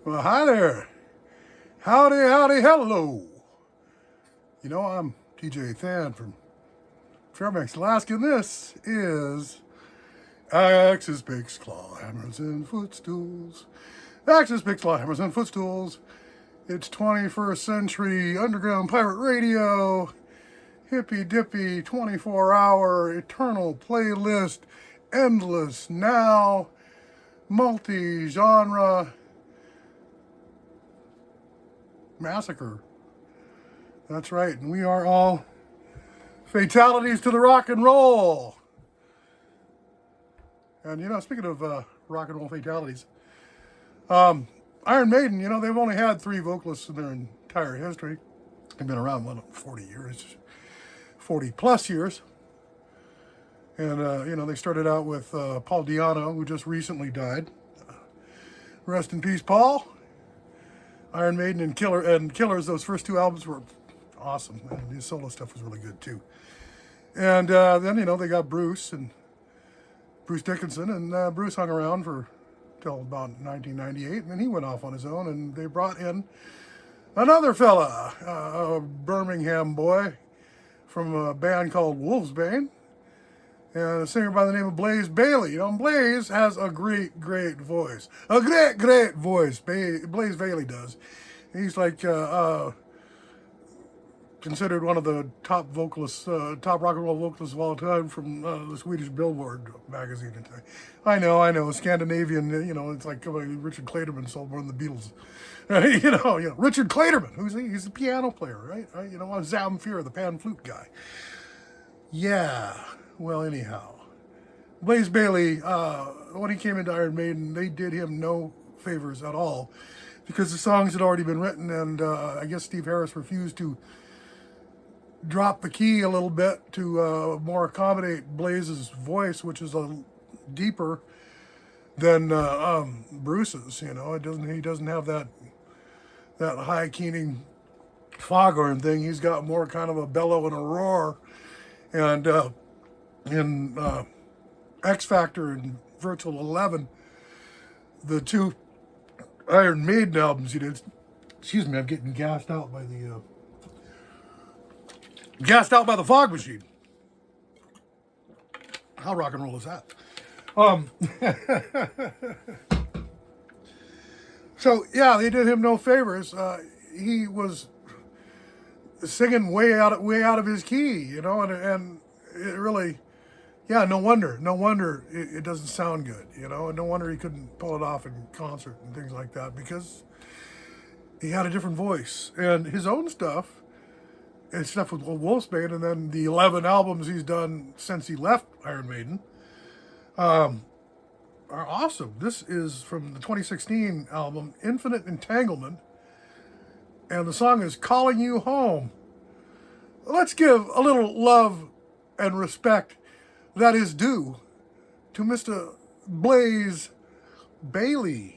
Well, hi there. Howdy, howdy, hello. You know, I'm TJ Than from Fairbanks, Alaska, and this is Axis, Picks, Claw, Hammers, and Footstools. Axis, Picks, Claw, Hammers, and Footstools. It's 21st century underground pirate radio, hippy-dippy, 24-hour, eternal playlist, endless now, multi-genre massacre. That's right, and we are all fatalities to the rock and roll. And you know, speaking of rock and roll fatalities, Iron Maiden, you know, they've only had 3 vocalists in their entire history. They've been around, 40 years, 40 plus years. And, you know, they started out with Paul Di'Anno, who just recently died. Rest in peace, Paul. Iron Maiden and Killers, those first 2 albums were awesome. And his solo stuff was really good, too. And then, you know, they got Bruce Dickinson, and Bruce hung around till about 1998, and then he went off on his own, and they brought in another fella, a Birmingham boy from a band called WOLFSBANE, and a singer by the name of BAYLEY. You know, Blaze has a great voice. A great voice. Blaze Bayley does. He's like considered one of the top vocalists, top rock and roll vocalists of all time from the Swedish Billboard magazine. I know, Scandinavian, you know, it's like Richard Clayderman sold more than the Beatles. you know, Richard Clayderman, who's he? He's a piano player, right? You know, Zamfir, the pan flute guy. Yeah. Well, anyhow, Blaze Bayley, when he came into Iron Maiden, they did him no favors at all because the songs had already been written, and I guess Steve Harris refused to drop the key a little bit to more accommodate Blaze's voice, which is a deeper than Bruce's. You know, he doesn't have that high keening foghorn thing. He's got more kind of a bellow and a roar, and in X Factor and Virtual 11, the 2 Iron Maiden albums he did. Excuse me, I'm getting gassed out by the fog machine. How rock and roll is that? So yeah, they did him no favors. He was singing way out of his key, you know, and it really. Yeah, no wonder it doesn't sound good, you know, and no wonder he couldn't pull it off in concert and things like that, because he had a different voice. And his own stuff, and stuff with WOLFSBANE, and then the 11 albums he's done since he left Iron Maiden, are awesome. This is from the 2016 album, Infinite Entanglement, and the song is Calling You Home. Let's give a little love and respect that is due to Mr. Blaze Bayley.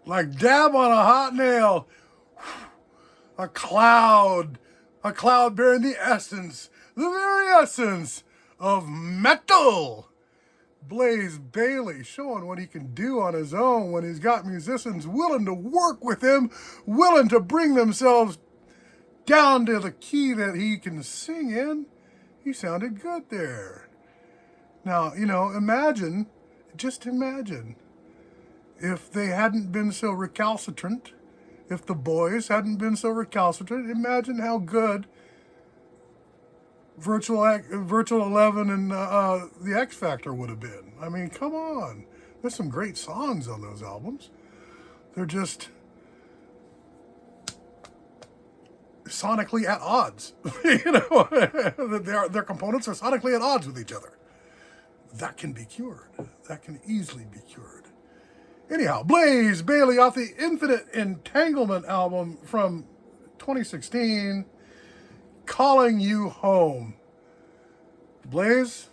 like dab on a hot nail. A cloud bearing the essence, the very essence of metal. Blaze Bayley showing what he can do on his own when he's got musicians willing to work with him, willing to bring themselves down to the key that he can sing in. He sounded good there. Now, you know, just imagine, if they hadn't been so recalcitrant, if the boys hadn't been so recalcitrant, imagine how good Virtual 11 and the X Factor would have been. I mean, come on. There's some great songs on those albums. They're just sonically at odds. You know, their components are sonically at odds with each other. That can be cured. That can easily be cured. Anyhow, Blaze Bayley off the Infinite Entanglement album from 2016, Calling You Home. Blaze,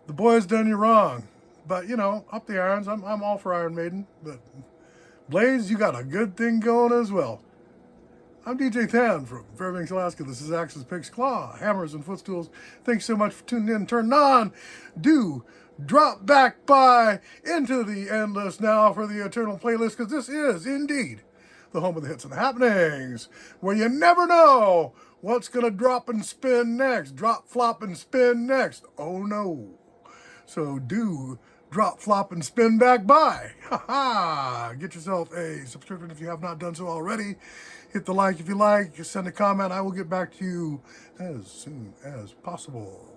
the boys done you wrong, but you know, up the irons. I'm all for Iron Maiden, but Blaze, you got a good thing going as well. I'm DJ Tan from Fairbanks, Alaska. This is Axe's Pig's Claw, Hammers and Footstools. Thanks so much for tuning in. Turn on, do drop back by into the endless now for the eternal playlist, because this is indeed the home of the hits and the happenings, where you never know what's going to drop and spin next. Drop, flop, and spin next. Oh no. So do drop, flop, and spin back by. Ha ha. Get yourself a subscription if you have not done so already. Hit the like if you like. Send a comment. I will get back to you as soon as possible.